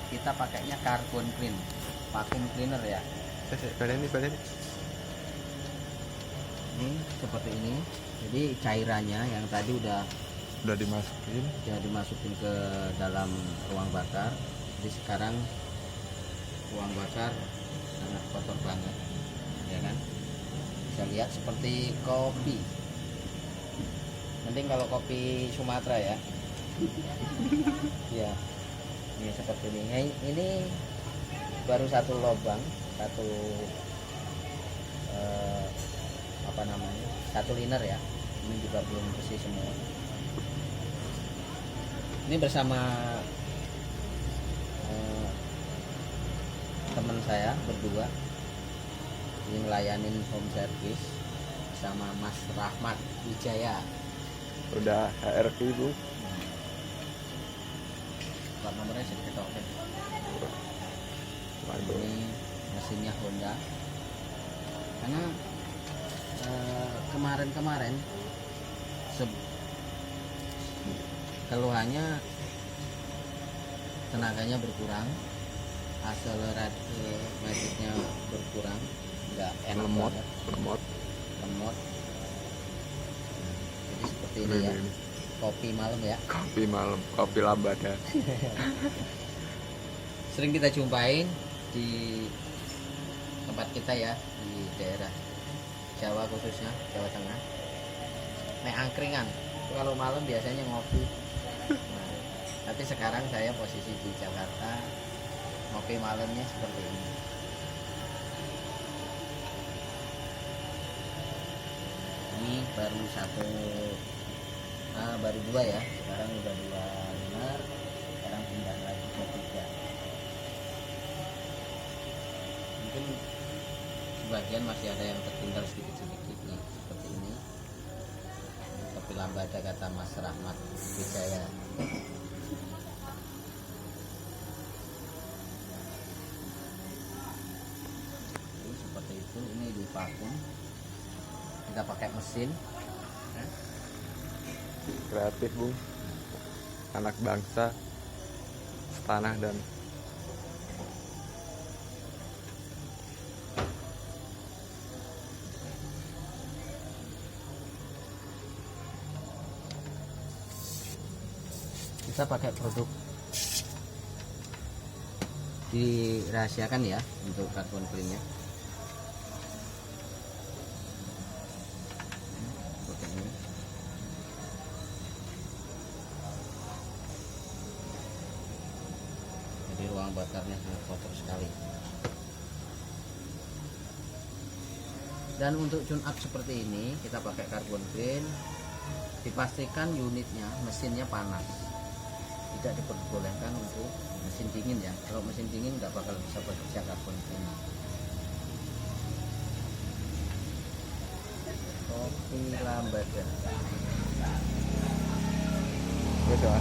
kita pakainya carbon clean, vacuum cleaner ya. Ini seperti ini. Jadi cairannya yang tadi udah dimasukin ke dalam ruang bakar. Jadi sekarang ruang bakar sangat kotor banget, ya kan? Bisa lihat seperti kopi. Penting kalau kopi Sumatera ya. Ya, ini seperti ini. Ini baru satu lubang, satu liner ya. Ini juga belum bersih semua. Ini bersama teman saya berdua ini ngelayanin home service sama Mas Rahmat Wijaya. Udah HRV Bu. Plat nomornya saya ketokin. Ini mesinnya Honda. Karena kemarin keluhannya tenaganya berkurang, akseleratifnya berkurang, nggak enak banget, lemot. Jadi seperti ini ya. Kopi malam ya. Kopi malam, kopi lambada. Sering kita jumpain di tempat kita ya, di daerah Jawa khususnya, Jawa Tengah. Angkringan. Kalau malam biasanya ngopi. Nah, tapi sekarang saya posisi di Jakarta, ngopi malamnya seperti ini. Ini baru dua ya. Sekarang udah 2 liner. Sekarang pindah lagi ke 3. Mungkin sebagian masih ada yang tertinggal sedikit-sedikit nih, seperti ini. Kopi lambada kata Mas Rahmat Wijaya. Seperti itu. Ini di vakum, kita pakai mesin. Kreatif Bung, anak bangsa setanah dan kita pakai produk dirahasiakan ya untuk carbon cleannya. Jadi ruang bakarnya sangat kotor sekali. Dan untuk tune up seperti ini kita pakai carbon clean, dipastikan unitnya, mesinnya panas. Tidak diperbolehkan untuk mesin dingin ya. Kalau mesin dingin nggak bakal bisa bekerja carbon clean. Kopi lambada. Betul.